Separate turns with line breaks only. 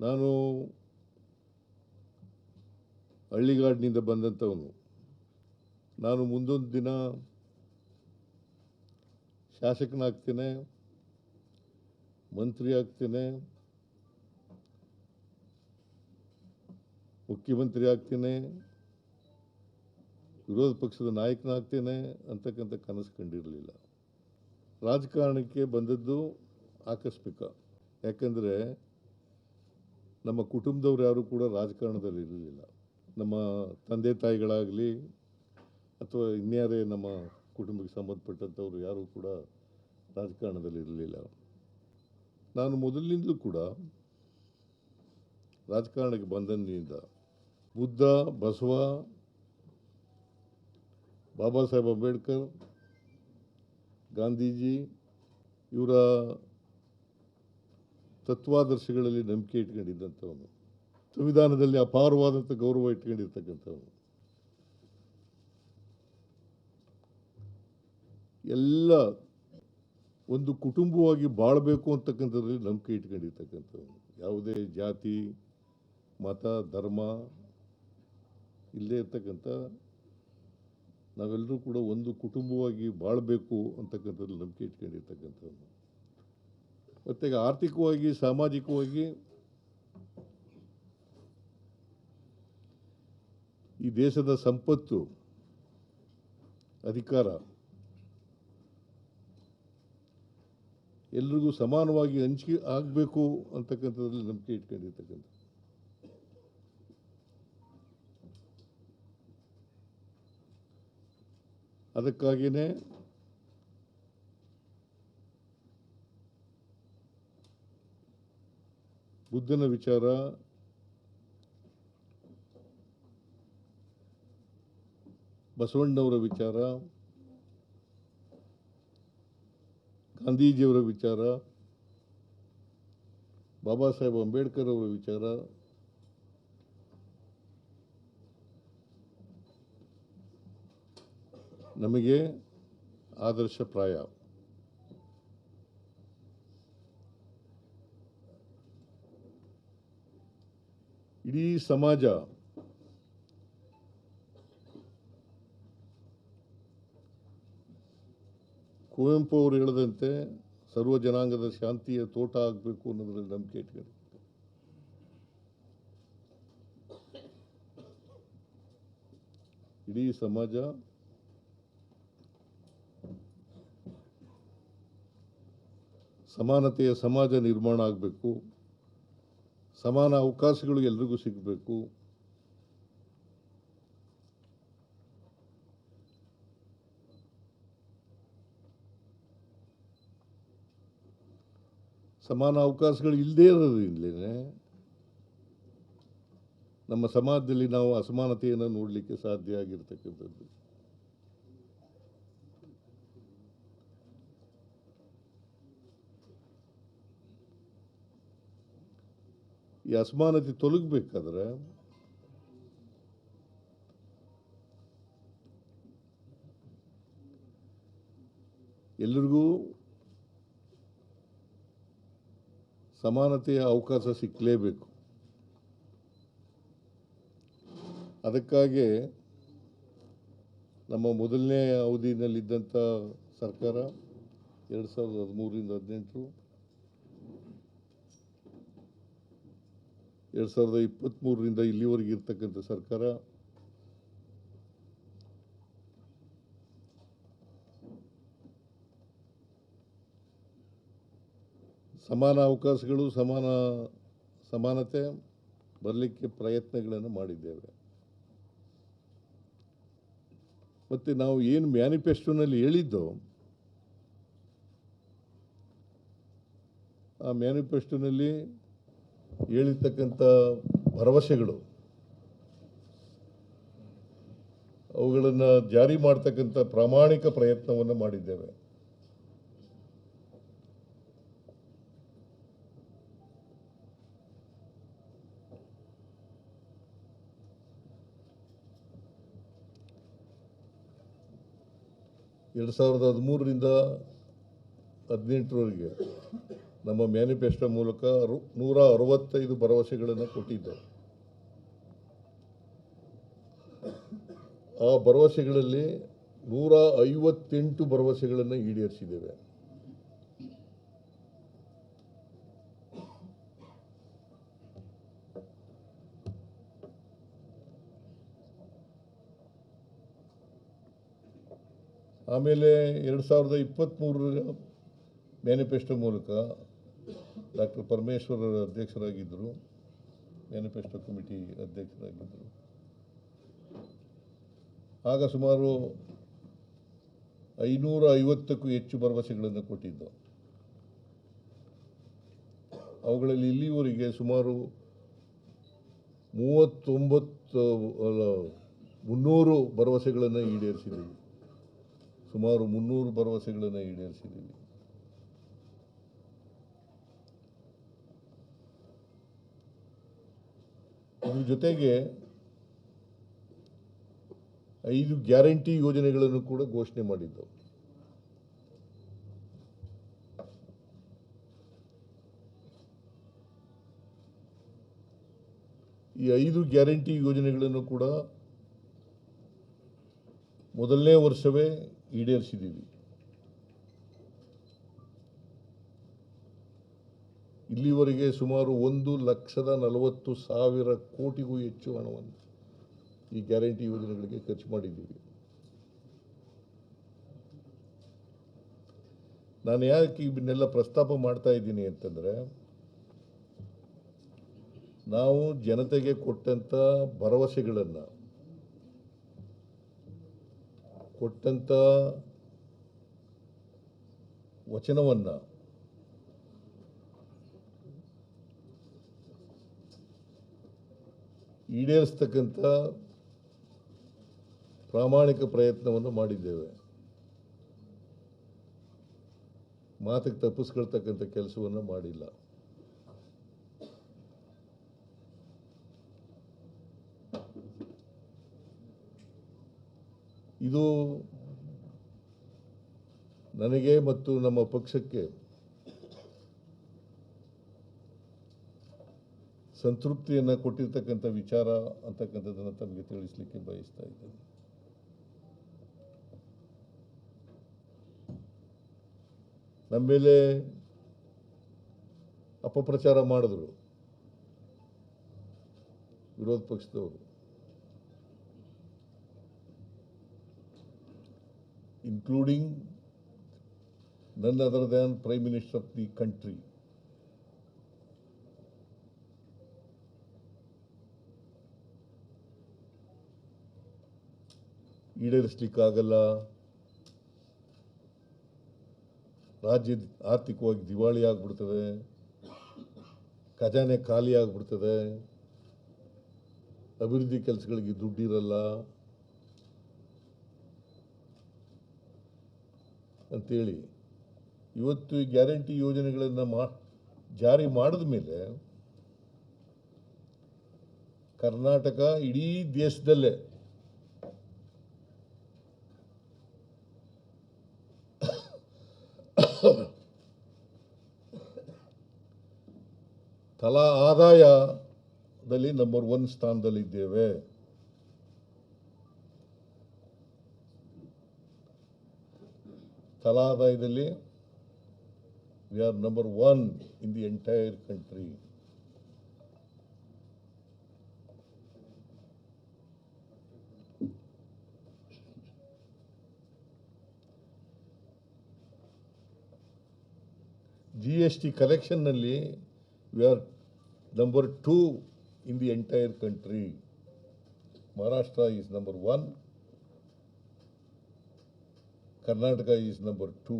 ನಾನು ಹಳ್ಳಿಗಾಡಿನಿಂದ ಬಂದಂಥವನು. ನಾನು ಮುಂದೊಂದು ದಿನ ಶಾಸಕನಾಗ್ತೇನೆ, ಮಂತ್ರಿ ಆಗ್ತೇನೆ, ಮುಖ್ಯಮಂತ್ರಿ ಆಗ್ತೇನೆ, ವಿರೋಧ ಪಕ್ಷದ ನಾಯಕನಾಗ್ತೇನೆ ಅಂತಕ್ಕಂಥ ಕನಸು ಕಂಡಿರಲಿಲ್ಲ. ರಾಜಕಾರಣಕ್ಕೆ ಬಂದದ್ದು ಆಕಸ್ಮಿಕ. ಯಾಕಂದರೆ ನಮ್ಮ ಕುಟುಂಬದವ್ರು ಯಾರೂ ಕೂಡ ರಾಜಕಾರಣದಲ್ಲಿ ಇರಲಿಲ್ಲ. ನಮ್ಮ ತಂದೆ ತಾಯಿಗಳಾಗಲಿ ಅಥವಾ ಇನ್ಯಾರೇ ನಮ್ಮ ಕುಟುಂಬಕ್ಕೆ ಸಂಬಂಧಪಟ್ಟಂಥವ್ರು ಯಾರೂ ಕೂಡ ರಾಜಕಾರಣದಲ್ಲಿ ಇರಲಿಲ್ಲ. ನಾನು ಮೊದಲಿನಿಂದಲೂ ಕೂಡ ರಾಜಕಾರಣಕ್ಕೆ ಬಂದಂದಿನಿಂದ ಬುದ್ಧ, ಬಸವ, ಬಾಬಾ ಸಾಹೇಬ್ ಅಂಬೇಡ್ಕರ್, ಗಾಂಧೀಜಿ ಇವರ ತತ್ವಾದರ್ಶಗಳಲ್ಲಿ ನಂಬಿಕೆ ಇಟ್ಕೊಂಡಿದ್ದಂಥವನು, ಸಂವಿಧಾನದಲ್ಲಿ ಅಪಾರವಾದಂಥ ಗೌರವ ಇಟ್ಕೊಂಡಿರ್ತಕ್ಕಂಥವನು. ಎಲ್ಲ ಒಂದು ಕುಟುಂಬವಾಗಿ ಬಾಳಬೇಕು ಅಂತಕ್ಕಂಥದ್ರಲ್ಲಿ ನಂಬಿಕೆ ಇಟ್ಕೊಂಡಿರ್ತಕ್ಕಂಥವನು. ಯಾವುದೇ ಜಾತಿ, ಮತ, ಧರ್ಮ ಇಲ್ಲೇ ಇರ್ತಕ್ಕಂಥ ನಾವೆಲ್ಲರೂ ಕೂಡ ಒಂದು ಕುಟುಂಬವಾಗಿ ಬಾಳಬೇಕು ಅಂತಕ್ಕಂಥದ್ರಲ್ಲಿ ನಂಬಿಕೆ ಇಟ್ಕೊಂಡಿರ್ತಕ್ಕಂಥವನು. ಮತ್ತು ಆರ್ಥಿಕವಾಗಿ, ಸಾಮಾಜಿಕವಾಗಿ ಈ ದೇಶದ ಸಂಪತ್ತು, ಅಧಿಕಾರ ಎಲ್ರಿಗೂ ಸಮಾನವಾಗಿ ಹಂಚಿಕೆ ಆಗಬೇಕು ಅಂತಕ್ಕಂಥದ್ರಲ್ಲಿ ನಂಬಿಕೆ ಇಟ್ಕೊಂಡಿರ್ತಕ್ಕಂಥ. ಅದಕ್ಕಾಗಿಯೇ ಬುದ್ಧನ ವಿಚಾರ, ಬಸವಣ್ಣವರ ವಿಚಾರ, ಗಾಂಧೀಜಿಯವರ ವಿಚಾರ, ಬಾಬಾ ಸಾಹೇಬ್ ಅಂಬೇಡ್ಕರ್ ಅವರ ವಿಚಾರ, ನಮಗೆ ಆದರ್ಶಪ್ರಾಯ. ಇಡೀ ಸಮಾಜ ಕುವೆಂಪು ಅವರು ಹೇಳಿದಂತೆ ಸರ್ವ ಜನಾಂಗದ ಶಾಂತಿಯ ತೋಟ ಆಗಬೇಕು ಅನ್ನೋದ್ರಲ್ಲಿ ನಂಬಿಕೆ ಇಟ್ಕೊಂಡು ಇಡೀ ಸಮಾಜ ಸಮಾನತೆಯ ಸಮಾಜ ನಿರ್ಮಾಣ ಆಗಬೇಕು, ಸಮಾನ ಅವಕಾಶಗಳು ಎಲ್ರಿಗೂ ಸಿಗಬೇಕು, ಸಮಾನ ಅವಕಾಶಗಳು ಇಲ್ಲದೇ ಇರೋದ್ರಿಂದಲೇ ನಮ್ಮ ಸಮಾಜದಲ್ಲಿ ನಾವು ಅಸಮಾನತೆಯನ್ನು ನೋಡಲಿಕ್ಕೆ ಸಾಧ್ಯ ಆಗಿರ್ತಕ್ಕಂಥದ್ದು. ಈ ಅಸಮಾನತೆ ತೊಲಗಬೇಕಾದ್ರೆ ಎಲ್ಲರಿಗೂ ಸಮಾನತೆಯ ಅವಕಾಶ ಸಿಕ್ಕಲೇಬೇಕು. ಅದಕ್ಕಾಗಿ ನಮ್ಮ ಮೊದಲನೇ ಅವಧಿನಲ್ಲಿದ್ದಂಥ ಸರ್ಕಾರ 2013ರಿಂದ 18, 2023ರಿಂದ ಇಲ್ಲಿವರೆಗೆ ಇರ್ತಕ್ಕಂಥ ಸರ್ಕಾರ ಸಮಾನ ಅವಕಾಶಗಳು, ಸಮಾನತೆ ಬರಲಿಕ್ಕೆ ಪ್ರಯತ್ನಗಳನ್ನು ಮಾಡಿದ್ದೇವೆ. ಮತ್ತು ನಾವು ಏನು ಮ್ಯಾನಿಫೆಸ್ಟೋನಲ್ಲಿ ಹೇಳಿದ್ದೋ ಆ ಮ್ಯಾನಿಫೆಸ್ಟೋನಲ್ಲಿ ಹೇಳಿರ್ತಕ್ಕಂಥ ಭರವಸೆಗಳು, ಅವುಗಳನ್ನು ಜಾರಿ ಮಾಡ್ತಕ್ಕಂಥ ಪ್ರಾಮಾಣಿಕ ಪ್ರಯತ್ನವನ್ನು ಮಾಡಿದ್ದೇವೆ. ಎರಡು 2013ರಿಂದ 18ರವರೆಗೆ ನಮ್ಮ ಮ್ಯಾನಿಫೆಸ್ಟೋ ಮೂಲಕ 165 ಭರವಸೆಗಳನ್ನು ಕೊಟ್ಟಿದ್ದೆ. ಆ ಭರವಸೆಗಳಲ್ಲಿ 158 ಭರವಸೆಗಳನ್ನು ಈಡೇರಿಸಿದ್ದೇವೆ. ಆಮೇಲೆ 2023ರ ಮ್ಯಾನಿಫೆಸ್ಟೋ ಮೂಲಕ ಡಾಕ್ಟರ್ ಪರಮೇಶ್ವರ್ ಅಧ್ಯಕ್ಷರಾಗಿದ್ದರು, ಮ್ಯಾನಿಫೆಸ್ಟೋ ಕಮಿಟಿ ಅಧ್ಯಕ್ಷರಾಗಿದ್ದರು. ಆಗ ಸುಮಾರು 550ಕ್ಕೂ ಹೆಚ್ಚು ಭರವಸೆಗಳನ್ನು ಕೊಟ್ಟಿದ್ದು. ಅವುಗಳಲ್ಲಿ ಇಲ್ಲಿವರೆಗೆ ಸುಮಾರು 300 ಭರವಸೆಗಳನ್ನು ಈಡೇರಿಸಿದ್ದೀವಿ. ಸುಮಾರು 300 ಭರವಸೆಗಳನ್ನು ಈಡೇರಿಸಿದ್ದೀವಿ. ಇದ್ರ ಜೊತೆಗೆ 5 ಗ್ಯಾರಂಟಿ ಯೋಜನೆಗಳನ್ನು ಕೂಡ ಘೋಷಣೆ ಮಾಡಿದ್ದು. ಈ 5 ಗ್ಯಾರಂಟಿ ಯೋಜನೆಗಳನ್ನು ಕೂಡ ಮೊದಲನೇ ವರ್ಷವೇ ಈಡೇರಿಸಿದ್ದೀವಿ. ಇಲ್ಲಿವರೆಗೆ ಸುಮಾರು 1,40,000 ಕೋಟಿಗೂ ಹೆಚ್ಚು ಹಣವನ್ನು ಈ ಗ್ಯಾರಂಟಿ ಯೋಜನೆಗಳಿಗೆ ಖರ್ಚು ಮಾಡಿದ್ದೀವಿ. ನಾನು ಯಾಕೆ ಇವನ್ನೆಲ್ಲ ಪ್ರಸ್ತಾಪ ಮಾಡ್ತಾ ಇದ್ದೀನಿ ಅಂತಂದರೆ, ನಾವು ಜನತೆಗೆ ಕೊಟ್ಟಂಥ ಭರವಸೆಗಳನ್ನು, ಕೊಟ್ಟಂಥ ವಚನವನ್ನು ಈಡೇರಿಸ್ತಕ್ಕಂಥ ಪ್ರಾಮಾಣಿಕ ಪ್ರಯತ್ನವನ್ನು ಮಾಡಿದ್ದೇವೆ. ಮಾತಿಗೆ ತಪ್ಪಿಸ್ಕೊಳ್ತಕ್ಕಂಥ ಕೆಲಸವನ್ನು ಮಾಡಿಲ್ಲ. ಇದು ನನಗೆ ಮತ್ತು ನಮ್ಮ ಪಕ್ಷಕ್ಕೆ ಸಂತೃಪ್ತಿಯನ್ನು ಕೊಟ್ಟಿರ್ತಕ್ಕಂಥ ವಿಚಾರ ಅಂತಕ್ಕಂಥದ್ದನ್ನು ತಮಗೆ ತಿಳಿಸಲಿಕ್ಕೆ ಬಯಸ್ತಾ ಇದ್ದೇನೆ. ನಮ್ಮ ಮೇಲೆ ಅಪಪ್ರಚಾರ ಮಾಡಿದ್ರು ವಿರೋಧ ಪಕ್ಷದವರು. including none other than Prime Minister of the country. ಈಡೇರಿಸಲಿಕ್ಕಾಗಲ್ಲ, ರಾಜ್ಯ ಆರ್ಥಿಕವಾಗಿ ದಿವಾಳಿ ಆಗಿಬಿಡ್ತದೆ, ಖಜಾನೆ ಖಾಲಿ ಆಗಿಬಿಡ್ತದೆ, ಅಭಿವೃದ್ಧಿ ಕೆಲಸಗಳಿಗೆ ದುಡ್ಡಿರಲ್ಲ ಅಂತೇಳಿ ಇವತ್ತು ಈ ಗ್ಯಾರಂಟಿ ಯೋಜನೆಗಳನ್ನು ಜಾರಿ ಮಾಡಿದ ಮೇಲೆ ಕರ್ನಾಟಕ ಇಡೀ ದೇಶದಲ್ಲೇ ತಲಾ ಆದಾಯದಲ್ಲಿ ನಂಬರ್ 1 ಸ್ಥಾನದಲ್ಲಿದ್ದೇವೆ. ತಲಾ ಆದಾಯದಲ್ಲಿ we are number 1 in the entire country. GST collection ನಲ್ಲಿ we are number 2 in the entire country. Maharashtra is number 1. Karnataka is number 2.